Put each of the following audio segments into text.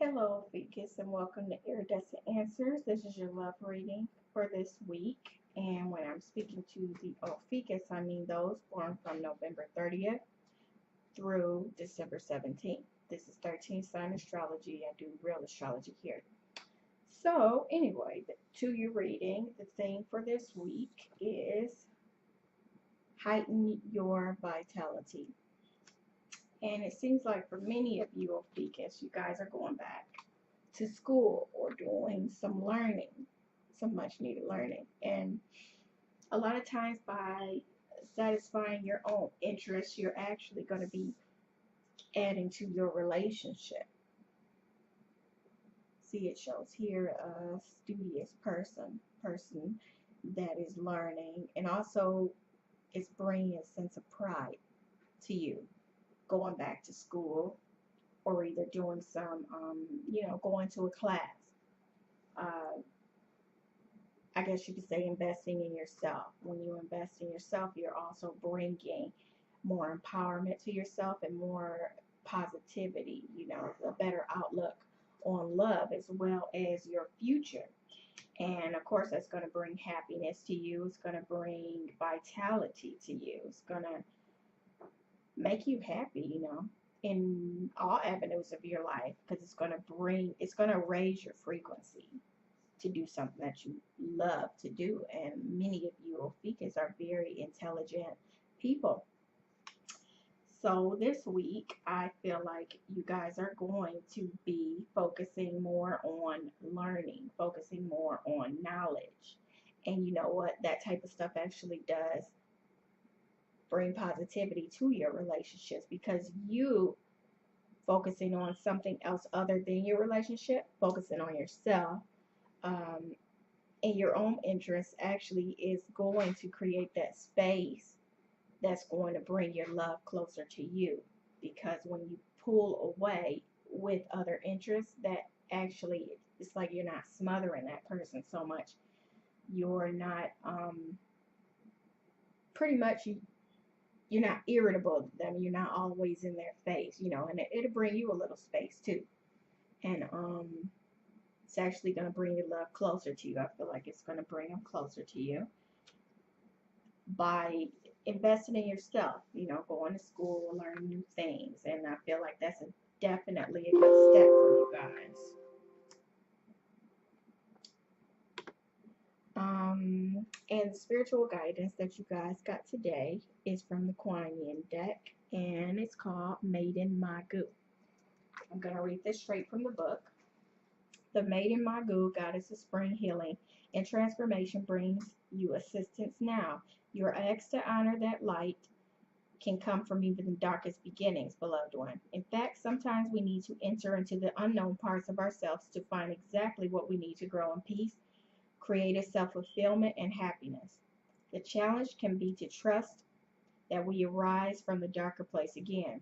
Hello, Ophiuchus, and welcome to Iridescent Answers. This is your love reading for this week. And when I'm speaking to the Ophiuchus, I mean those born from November 30th through December 17th. This is 13 sign astrology. I do real astrology here. So, anyway, to your reading, the theme for this week is heighten your vitality. And it seems like for many of you, Ophiuchus, you guys are going back to school or doing some learning, some much needed learning. And a lot of times by satisfying your own interests, you're actually going to be adding to your relationship. See, it shows here a studious person that is learning and also is bringing a sense of pride to you, going back to school or either doing some, going to a class. Uh, I guess you could say investing in yourself. When you invest in yourself, you're also bringing more empowerment to yourself and more positivity, a better outlook on love as well as your future. And of course, that's going to bring happiness to you. It's going to bring vitality to you. It's going to make you happy, in all avenues of your life because it's going to raise your frequency to do something that you love to do. And many of you Ophiuchus are very intelligent people. So this week, I feel like you guys are going to be focusing more on learning, focusing more on knowledge. And you know what? That type of stuff actually does bring positivity to your relationships because you focusing on something else other than your relationship, focusing on yourself, um, and your own interest actually is going to create that space that's going to bring your love closer to you. Because when you pull away with other interests, that actually it's like you're not smothering that person so much. You're not pretty much you're not irritable to them. You're not always in their face, and it'll bring you a little space too. And it's actually going to bring your love closer to you. I feel like it's going to bring them closer to you by investing in yourself, going to school, learning new things. And I feel like that's definitely a good step for you guys. And the spiritual guidance that you guys got today is from the Kuan Yin deck, and it's called Maiden Magu. I'm going to read this straight from the book. The Maiden Magu, goddess of spring healing and transformation, brings you assistance now. You are asked to honor that light can come from even the darkest beginnings, beloved one. In fact, sometimes we need to enter into the unknown parts of ourselves to find exactly what we need to grow in peace, creative self-fulfillment, and happiness. The challenge can be to trust that we arise from the darker place again.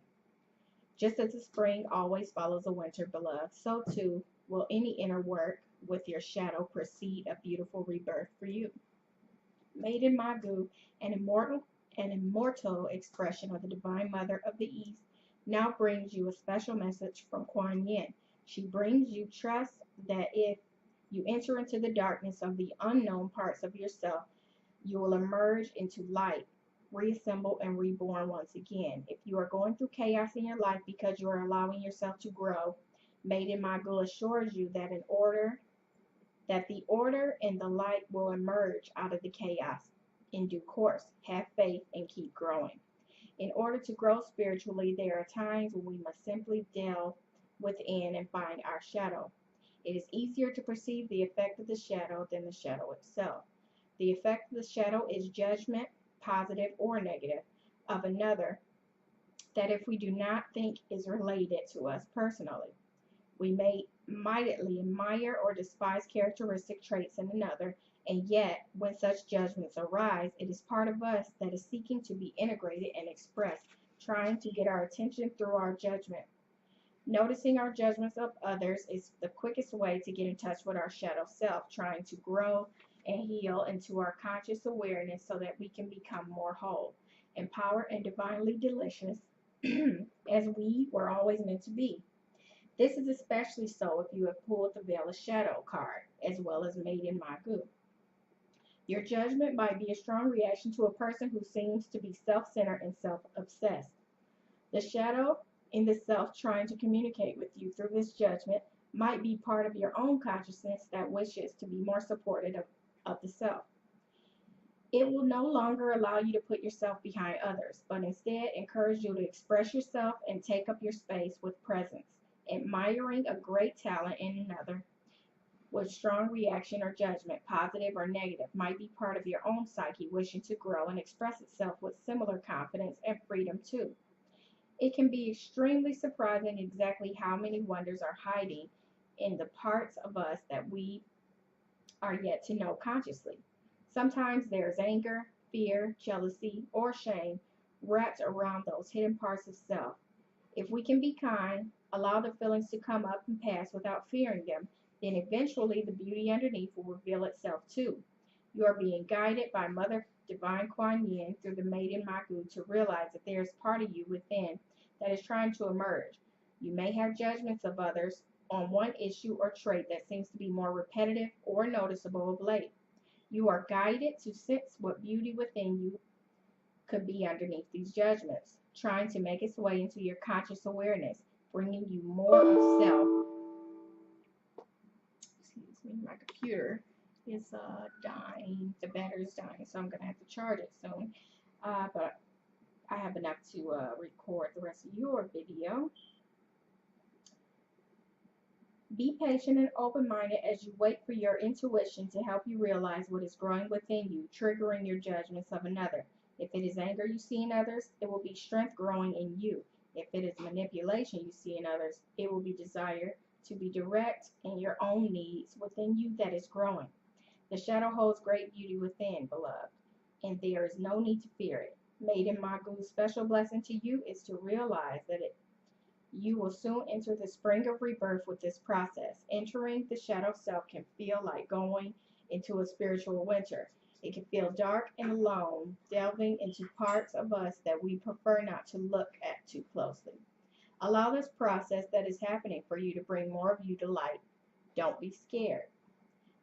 Just as the spring always follows the winter, beloved, so too will any inner work with your shadow precede a beautiful rebirth for you. Maiden Magu, an immortal expression of the Divine Mother of the East, now brings you a special message from Kuan Yin. She brings you trust that if you enter into the darkness of the unknown parts of yourself, you will emerge into light, reassemble, and reborn once again. If you are going through chaos in your life because you are allowing yourself to grow, Maiden Magu assures you that the order and the light will emerge out of the chaos in due course. Have faith and keep growing. In order to grow spiritually, there are times when we must simply delve within and find our shadow. It is easier to perceive the effect of the shadow than the shadow itself. The effect of the shadow is judgment, positive or negative, of another that if we do not think is related to us personally. We may mightily admire or despise characteristic traits in another, and yet, when such judgments arise, it is part of us that is seeking to be integrated and expressed, trying to get our attention through our judgment. Noticing our judgments of others is the quickest way to get in touch with our shadow self, trying to grow and heal into our conscious awareness so that we can become more whole, empowered, and divinely delicious as we were always meant to be. This is especially so if you have pulled the Veil of Shadow card, as well as Made in Magu. Your judgment might be a strong reaction to a person who seems to be self-centered and self-obsessed. The shadow in the self trying to communicate with you through this judgment might be part of your own consciousness that wishes to be more supportive of the self. It will no longer allow you to put yourself behind others, but instead encourage you to express yourself and take up your space with presence, admiring a great talent in another with strong reaction or judgment, positive or negative, might be part of your own psyche wishing to grow and express itself with similar confidence and freedom too. It can be extremely surprising exactly how many wonders are hiding in the parts of us that we are yet to know consciously. Sometimes there's anger, fear, jealousy, or shame wrapped around those hidden parts of self. If we can be kind, allow the feelings to come up and pass without fearing them, then eventually the beauty underneath will reveal itself too. You are being guided by Mother Divine Kuan Yin through the Maiden Magu to realize that there is part of you within that is trying to emerge. You may have judgments of others on one issue or trait that seems to be more repetitive or noticeable of late. You are guided to sense what beauty within you could be underneath these judgments, trying to make its way into your conscious awareness, bringing you more of self. Excuse me, my computer is dying. The battery's dying, so I'm going to have to charge it soon. But I have enough to record the rest of your video. Be patient and open-minded as you wait for your intuition to help you realize what is growing within you, triggering your judgments of another. If it is anger you see in others, it will be strength growing in you. If it is manipulation you see in others, it will be desire to be direct in your own needs within you that is growing. The shadow holds great beauty within, beloved, and there is no need to fear it. Maiden Magu's special blessing to you is to realize that you will soon enter the spring of rebirth with this process. Entering the shadow self can feel like going into a spiritual winter. It can feel dark and alone, delving into parts of us that we prefer not to look at too closely. Allow this process that is happening for you to bring more of you to light. Don't be scared.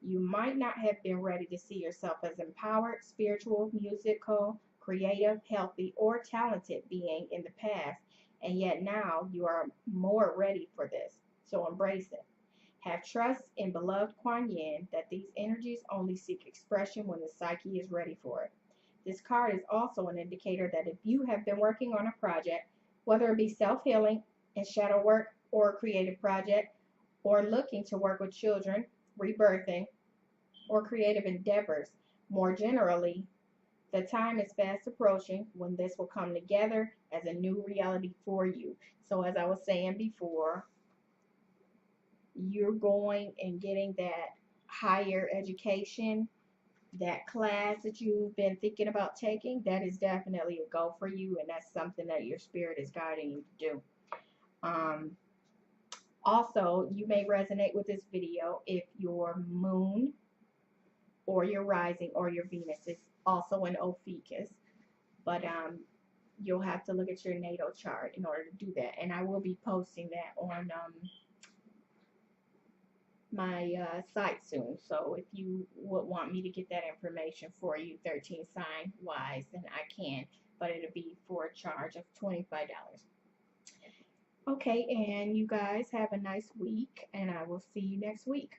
You might not have been ready to see yourself as empowered, spiritual, musical, creative, healthy, or talented being in the past, and yet now you are more ready for this. So embrace it. Have trust in beloved Kuan Yin that these energies only seek expression when the psyche is ready for it. This card is also an indicator that if you have been working on a project, whether it be self-healing and shadow work or a creative project, or looking to work with children, rebirthing, or creative endeavors, more generally, the time is fast approaching when this will come together as a new reality for you. So as I was saying before, you're going and getting that higher education, that class that you've been thinking about taking, that is definitely a go for you, and that's something that your spirit is guiding you to do. Also, you may resonate with this video if your moon or your rising or your Venus is also in Ophiuchus, but you'll have to look at your natal chart in order to do that, and I will be posting that on my site soon. So if you would want me to get that information for you 13 sign wise, then I can, but it'll be for a charge of $25. Okay, and you guys have a nice week, and I will see you next week.